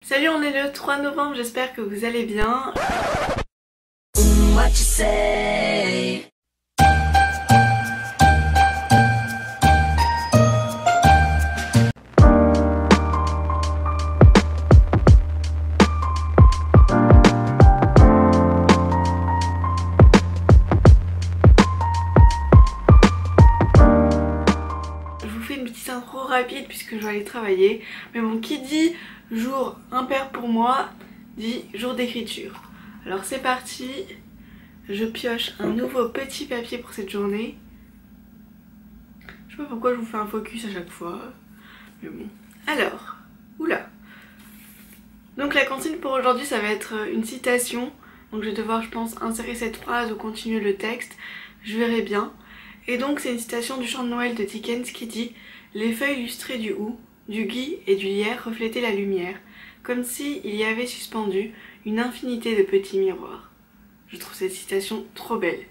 Salut, on est le 3 novembre, j'espère que vous allez bien. What you say? Je vous fais une petite intro rapide puisque je dois aller travailler. Mais bon, qui dit jour impair pour moi, dit jour d'écriture. Alors c'est parti, je pioche un nouveau petit papier pour cette journée. Je sais pas pourquoi je vous fais un focus à chaque fois. Mais bon. Alors, oula. Donc la consigne pour aujourd'hui, ça va être une citation. Donc je vais devoir, je pense, insérer cette phrase ou continuer le texte. Je verrai bien. Et donc c'est une citation du chant de Noël de Dickens qui dit « Les feuilles lustrées du houx, du gui et du lierre reflétaient la lumière, comme s'il y avait suspendu une infinité de petits miroirs. » Je trouve cette citation trop belle.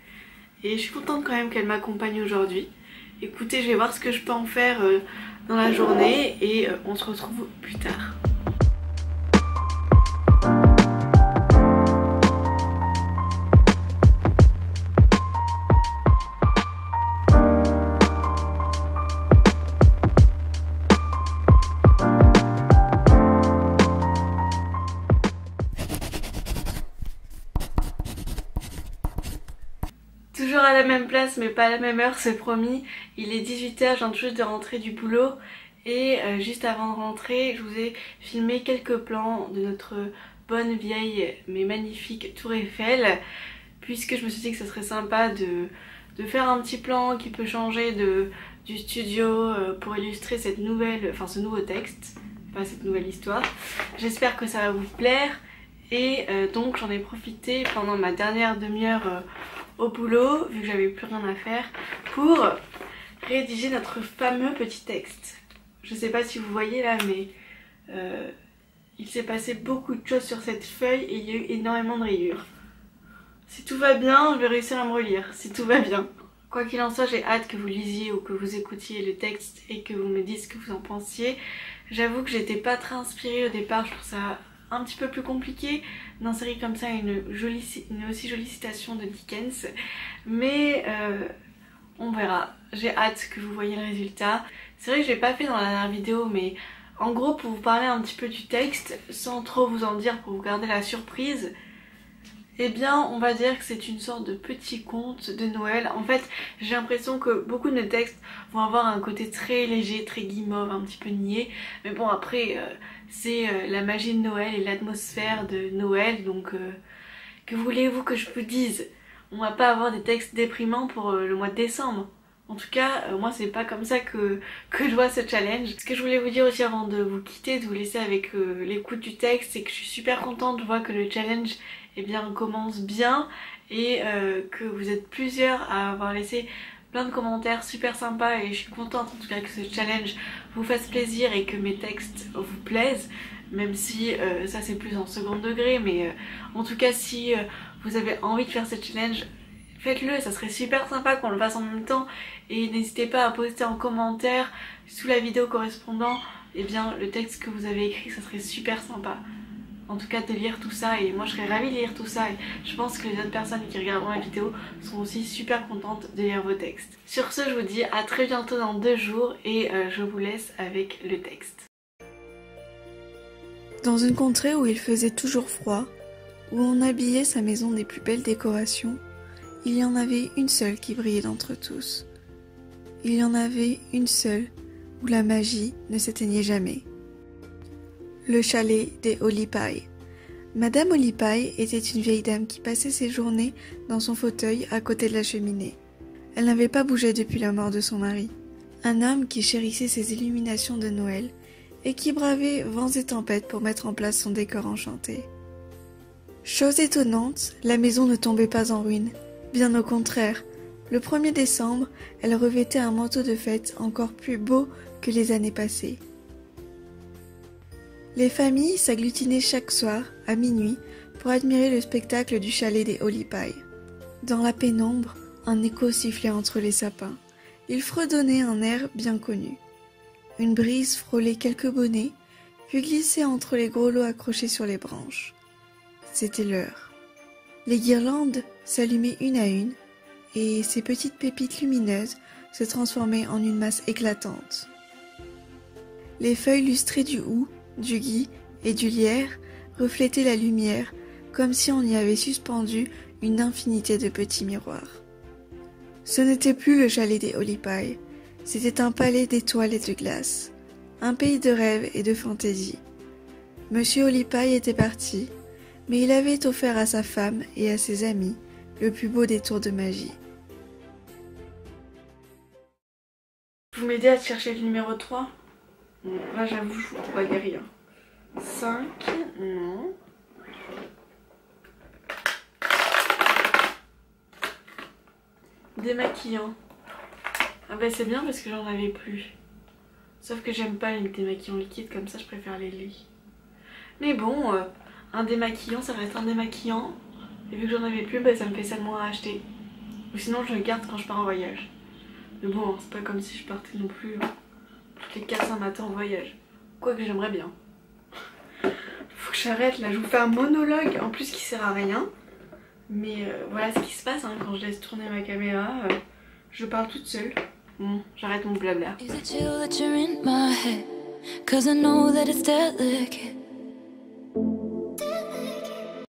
Et je suis contente quand même qu'elle m'accompagne aujourd'hui. Écoutez, je vais voir ce que je peux en faire dans la journée et on se retrouve plus tard. Toujours à la même place mais pas à la même heure, c'est promis. Il est 18h, je viens juste de rentrer du boulot et juste avant de rentrer, je vous ai filmé quelques plans de notre bonne vieille mais magnifique tour Eiffel, puisque je me suis dit que ce serait sympa de faire un petit plan qui peut changer du studio pour illustrer ce nouveau texte, pas cette nouvelle histoire. J'espère que ça va vous plaire et donc j'en ai profité pendant ma dernière demi-heure au boulot, vu que j'avais plus rien à faire, pour rédiger notre fameux petit texte. Je sais pas si vous voyez là, mais il s'est passé beaucoup de choses sur cette feuille et il y a eu énormément de rayures. Si tout va bien, je vais réussir à me relire, si tout va bien. Quoi qu'il en soit, j'ai hâte que vous lisiez ou que vous écoutiez le texte et que vous me disiez ce que vous en pensiez. J'avoue que j'étais pas très inspirée au départ, je trouve ça un petit peu plus compliqué d'insérer comme ça une aussi jolie citation de Dickens, mais on verra. J'ai hâte que vous voyez le résultat. C'est vrai que je l'ai pas fait dans la dernière vidéo, mais en gros pour vous parler un petit peu du texte sans trop vous en dire pour vous garder la surprise, eh bien on va dire que c'est une sorte de petit conte de Noël. En fait j'ai l'impression que beaucoup de nos textes vont avoir un côté très léger, très guimauve, un petit peu niais, mais bon après c'est la magie de Noël et l'atmosphère de Noël, donc que voulez-vous que je vous dise? On va pas avoir des textes déprimants pour le mois de décembre. En tout cas, moi c'est pas comme ça que je vois ce challenge. Ce que je voulais vous dire aussi avant de vous quitter, de vous laisser avec l'écoute du texte, c'est que je suis super contente de voir que le challenge commence bien et que vous êtes plusieurs à avoir laissé plein de commentaires super sympas et je suis contente en tout cas que ce challenge vous fasse plaisir et que mes textes vous plaisent, même si ça c'est plus en second degré, mais en tout cas si vous avez envie de faire ce challenge, faites-le, ça serait super sympa qu'on le fasse en même temps et n'hésitez pas à poster en commentaire sous la vidéo correspondant le texte que vous avez écrit, ça serait super sympa. En tout cas de lire tout ça et moi je serais ravie de lire tout ça et je pense que les autres personnes qui regarderont la vidéo seront aussi super contentes de lire vos textes. Sur ce, je vous dis à très bientôt dans 2 jours et je vous laisse avec le texte. Dans une contrée où il faisait toujours froid, où on habillait sa maison des plus belles décorations, il y en avait une seule qui brillait d'entre tous. Il y en avait une seule où la magie ne s'éteignait jamais. Le chalet des Olipailles. Madame Olipaille était une vieille dame qui passait ses journées dans son fauteuil à côté de la cheminée. Elle n'avait pas bougé depuis la mort de son mari. Un homme qui chérissait ses illuminations de Noël et qui bravait vents et tempêtes pour mettre en place son décor enchanté. Chose étonnante, la maison ne tombait pas en ruine. Bien au contraire, le 1er décembre, elle revêtait un manteau de fête encore plus beau que les années passées. Les familles s'agglutinaient chaque soir, à minuit, pour admirer le spectacle du chalet des Olipailles. Dans la pénombre, un écho sifflait entre les sapins. Il fredonnait un air bien connu. Une brise frôlait quelques bonnets, puis glisser entre les gros lots accrochés sur les branches. C'était l'heure. Les guirlandes s'allumaient une à une, et ces petites pépites lumineuses se transformaient en une masse éclatante. Les feuilles lustrées du houx, du gui et du lierre reflétaient la lumière comme si on y avait suspendu une infinité de petits miroirs. Ce n'était plus le chalet des Holly Pie, c'était un palais d'étoiles et de glace, un pays de rêves et de fantaisie. Monsieur Holly Pie était parti, mais il avait offert à sa femme et à ses amis le plus beau des tours de magie. Vous m'aidez à chercher le numéro 3 ? Bon, là j'avoue, je vous vois rien. 5, non. Démaquillant. Ah bah c'est bien parce que j'en avais plus. Sauf que j'aime pas les démaquillants liquides, comme ça je préfère les laits. Mais bon, un démaquillant ça reste un démaquillant. Et vu que j'en avais plus, bah ça me fait seulement à acheter. Ou sinon je le garde quand je pars en voyage. Mais bon, c'est pas comme si je partais non plus toutes les 4-5 matins en voyage. Quoique j'aimerais bien. Faut que j'arrête là, je vous fais un monologue en plus qui sert à rien. Mais voilà ce qui se passe hein, quand je laisse tourner ma caméra. Je parle toute seule. Bon, j'arrête mon blabla. Is it you that you're in my head? 'Cause I know that it's delicate.